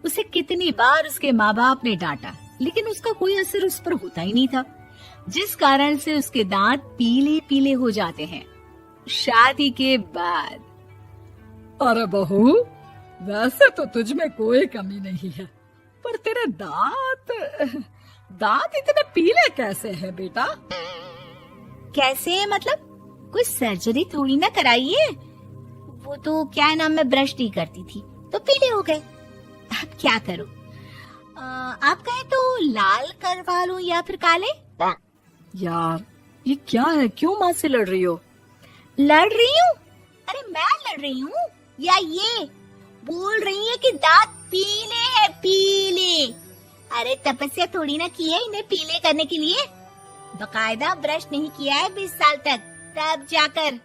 उसे कितनी बार उसके माँ बाप ने डांटा, लेकिन उसका कोई असर उस पर होता ही नहीं था, जिस कारण से उसके दांत पीले पीले हो जाते हैं। शादी के बाद। अरे बहू, वैसे तो तुझ में कोई कमी नहीं है, पर तेरे दांत इतने पीले कैसे हैं बेटा? कैसे मतलब? कोई सर्जरी थोड़ी ना कराई है। वो तो क्या नाम, मैं ब्रश नहीं करती थी तो पीले हो गए। अब क्या करूं? आप कहें तो लाल करवा लूं या फिर काले? यार ये क्या है, क्यों माँ से लड़ रही हो? लड़ रही हूँ? अरे मैं लड़ रही हूँ या ये बोल रही है कि दांत पीले है, पीले। अरे तपस्या थोड़ी ना की है इन्हें पीले करने के लिए। बकायदा ब्रश नहीं किया है 20 साल तक, तब जाकर।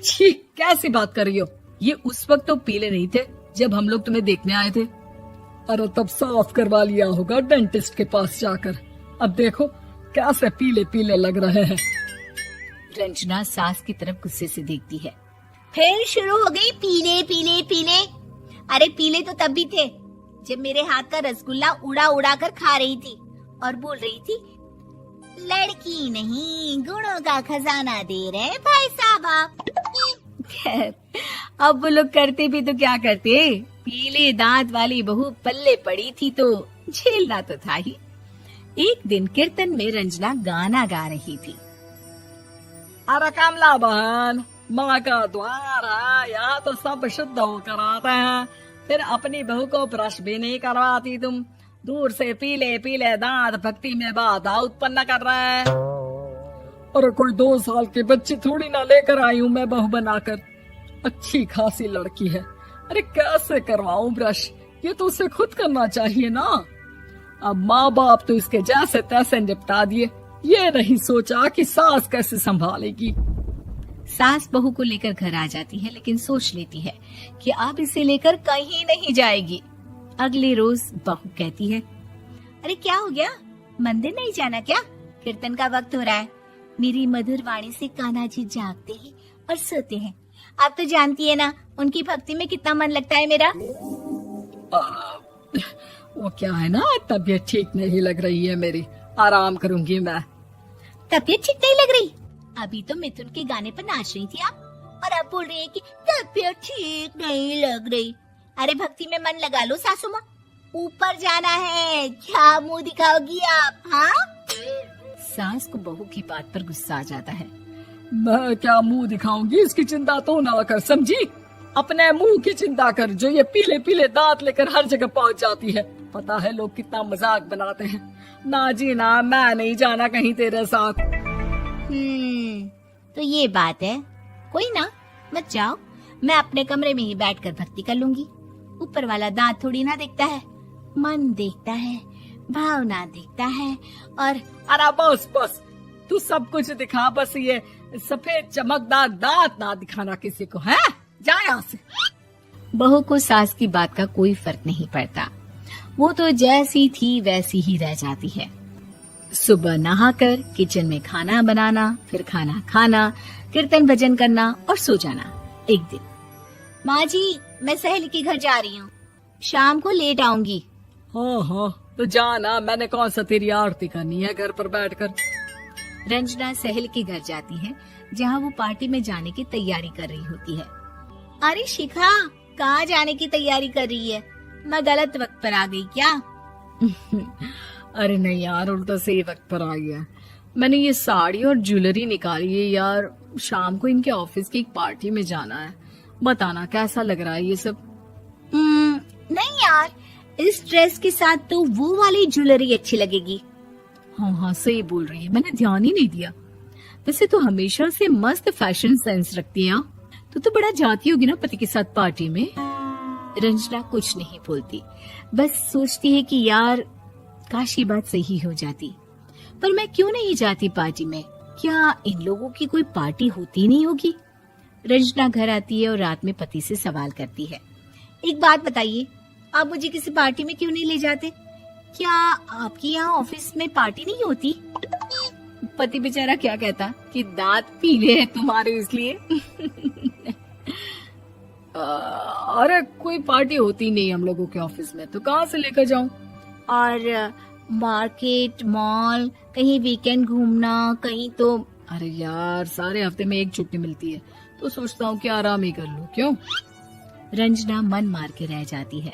छी, कैसी बात कर रही हो? ये उस वक्त तो पीले नहीं थे जब हम लोग तुम्हें देखने आए थे। अरे तब साफ करवा लिया होगा डेंटिस्ट के पास जाकर। अब देखो कैसे पीले पीले लग रहे हैं। रंजना सास की तरफ गुस्से से देखती है। फिर शुरू हो गई पीले पीले पीले। अरे पीले तो तब भी थे जब मेरे हाथ का रसगुल्ला उड़ा उड़ा कर खा रही थी और बोल रही थी, लड़की नहीं गुणों का खजाना दे रहे भाई साहब आप। खैर, अब वो लोग करते भी तो क्या करते, पीले दांत वाली बहू पल्ले पड़ी थी तो झेलना तो था ही। एक दिन कीर्तन में रंजना गाना गा रही थी। अरे कमला बहन, माँ का द्वार है, यहाँ तो सब शुद्ध होकर आते हैं, फिर अपनी बहू को ब्रश भी नहीं करवाती तुम। दूर से पीले पीले दांत भक्ति में बाधा उत्पन्न कर रहे हैं। अरे कोई 2 साल के बच्चे थोड़ी ना लेकर आई हूँ मैं बहू बनाकर। अच्छी खासी लड़की है, अरे कैसे करवाऊं ब्रश? ये तो उसे खुद करना चाहिए ना। अब माँ बाप तो इसके जैसे तैसे निपटा दिए, ये नहीं सोचा कि सास कैसे संभालेगी। सास बहू को लेकर घर आ जाती है, लेकिन सोच लेती है कि अब इसे लेकर कहीं नहीं जाएगी। अगले रोज बहू कहती है, अरे क्या हो गया, मंदिर नहीं जाना क्या? कीर्तन का वक्त हो रहा है। मेरी मधुर वाणी से कान्हा जी जागते हैं और सोते हैं। आप तो जानती है ना उनकी भक्ति में कितना मन लगता है मेरा। वो क्या है ना, तबीयत ठीक नहीं लग रही है मेरी, आराम करूंगी मैं। तबीयत ठीक नहीं लग रही? अभी तो मिथुन के गाने पर नाच रही थी आप, और अब बोल रही है कि तबीयत ठीक नहीं लग रही। अरे भक्ति में मन लगा लो सासू माँ, ऊपर जाना है, क्या मुंह दिखाओगी आप? हाँ? सास को बहू की बात पर गुस्सा आ जाता है। मैं क्या मुंह दिखाऊंगी, इसकी चिंता तो ना कर, समझी? अपने मुंह की चिंता कर, जो ये पीले पीले दांत लेकर हर जगह पहुंच जाती है। पता है लोग कितना मजाक बनाते हैं। ना जी ना, मैं नहीं जाना कहीं तेरे साथ। तो ये बात है। कोई ना, मत जाओ, मैं अपने कमरे में ही बैठकर भक्ति कर लूंगी। ऊपर वाला दांत थोड़ी ना देखता है, मन देखता है, भावना देखता है। और अरे बस बस, तू सब कुछ दिखा, बस ये सफेद चमकदार दांत ना दिखाना किसी को, है? जा यहाँ से। बहू को सास की बात का कोई फर्क नहीं पड़ता, वो तो जैसी थी वैसी ही रह जाती है। सुबह नहाकर किचन में खाना बनाना, फिर खाना खाना, कीर्तन भजन करना और सो जाना। एक दिन, माँ जी मैं सहेली के घर जा रही हूँ, शाम को लेट आऊंगी। हाँ हाँ तो जाना, मैंने कौन सा तेरी आरती करनी है घर पर बैठकर। रंजना सहेली के घर जाती है, जहाँ वो पार्टी में जाने की तैयारी कर रही होती है। अरे शिखा, कहाँ जाने की तैयारी कर रही है? मैं गलत वक्त पर आ गई क्या? अरे नहीं यार, उल्टा सही वक्त पर आ गया। मैंने ये साड़ी और ज्वेलरी निकाली है यार, शाम को इनके ऑफिस की एक पार्टी में जाना है। बताना कैसा लग रहा है ये सब? नहीं यार, इस ड्रेस के साथ तो वो वाली ज्वेलरी अच्छी लगेगी। हाँ हाँ सही बोल रही है, मैंने ध्यान ही नहीं दिया। वैसे तो हमेशा से मस्त फैशन सेंस रखती है। तो बड़ा जाती होगी ना पति के साथ पार्टी में। रंजना कुछ नहीं बोलती, बस सोचती है कि यार काश ये बात सही हो जाती, पर मैं क्यों नहीं जाती पार्टी में? क्या इन लोगों की कोई पार्टी होती नहीं होगी? रंजना घर आती है और रात में पति से सवाल करती है, एक बात बताइए, आप मुझे किसी पार्टी में क्यों नहीं ले जाते? क्या आपकी यहाँ ऑफिस में पार्टी नहीं होती? पति बेचारा क्या कहता कि दांत पीले हैं तुम्हारे इसलिए। अरे कोई पार्टी होती नहीं हम लोगों के ऑफिस में, तो कहाँ से लेकर जाऊं? और मार्केट, मॉल, कहीं वीकेंड घूमना, कहीं तो। अरे यार, सारे हफ्ते में एक छुट्टी मिलती है, तो सोचता हूँ कि आराम ही कर लूं। क्यों? रंजना मन मार के रह जाती है।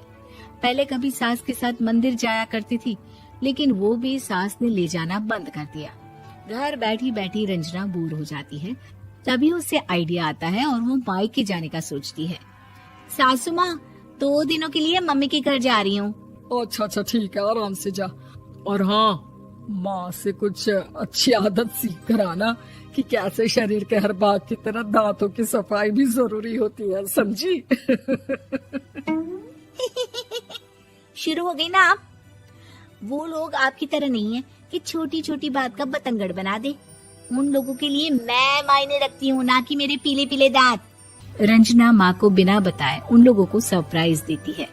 पहले कभी सास के साथ मंदिर जाया करती थी, लेकिन वो भी सास ने ले जाना बंद कर दिया। घर बैठी बैठी रंजना बोर हो जाती है। तभी उसे आइडिया आता है और वो मायके जाने का सोचती है। सासू माँ, 2 दिनों के लिए मम्मी के घर जा रही हूँ। अच्छा ठीक है, आराम से जा। और हाँ, माँ से कुछ अच्छी आदत सीख कर आना कि कैसे शरीर के हर भाग की तरह दांतों की सफाई भी जरूरी होती है, समझी? शुरू हो गई ना आप। वो लोग आपकी तरह नहीं है कि छोटी छोटी बात का बतंगड़ बना दे। उन लोगों के लिए मैं मायने रखती हूँ, ना कि मेरे पीले पीले दांत। रंजना माँ को बिना बताए उन लोगों को सरप्राइज देती है,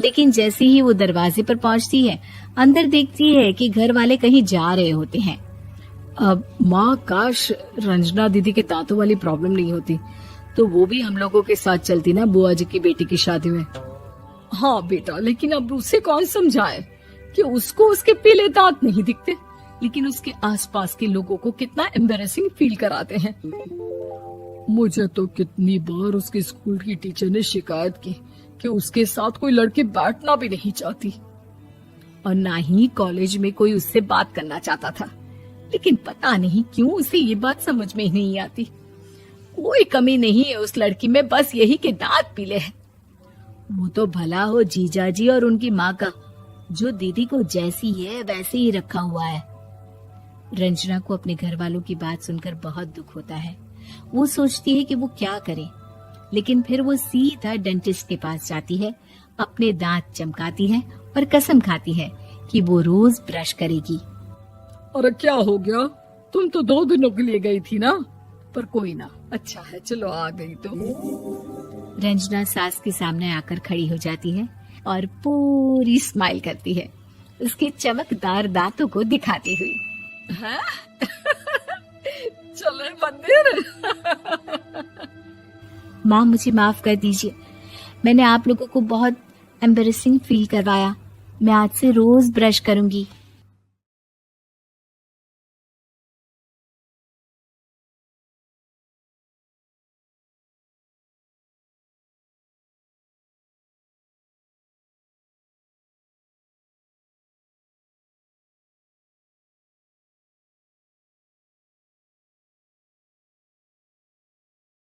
लेकिन जैसे ही वो दरवाजे पर पहुंचती है, अंदर देखती है कि घर वाले कहीं जा रहे होते हैं। अब माँ, काश रंजना दीदी के दांतों वाली प्रॉब्लम नहीं होती, तो वो भी हम लोगों के साथ चलती ना बुआ जी की बेटी की शादी में। हाँ बेटा, लेकिन अब उसे कौन समझाए कि उसको उसके पीले दांत नहीं दिखते, लेकिन उसके आसपास के लोगों को कितना एम्बैरेसिंग फील कराते हैं। मुझे तो कितनी बार उसके स्कूल की टीचर ने शिकायत की कि उसके साथ कोई लड़की बैठना भी नहीं चाहती, और ना ही कॉलेज में कोई उससे बात करना चाहता था। लेकिन पता नहीं क्यों उसे ये बात समझ में ही नहीं आती। कोई कमी नहीं है उस लड़की में, बस यही कि दांत पीले हैं। वो तो भला हो जीजा जी और उनकी माँ का, जो दीदी को जैसी है वैसे ही रखा हुआ है। रंजना को अपने घर वालों की बात सुनकर बहुत दुख होता है। वो सोचती है कि वो क्या करे, लेकिन फिर वो सीधा डेंटिस्ट के पास जाती है, अपने दांत चमकाती है और कसम खाती है कि वो रोज ब्रश करेगी। अरे क्या हो गया? तुम तो 2 दिनों के लिए गई थी ना, पर कोई ना, अच्छा है, चलो आ गई तो। रंजना सास के सामने आकर खड़ी हो जाती है और पूरी स्माइल करती है, उसके चमकदार दांतों को दिखाती हुई। हाँ? चले मंदिर। माँ, मुझे माफ कर दीजिए, मैंने आप लोगों को बहुत एम्बैरेसिंग फील करवाया। मैं आज से रोज ब्रश करूंगी।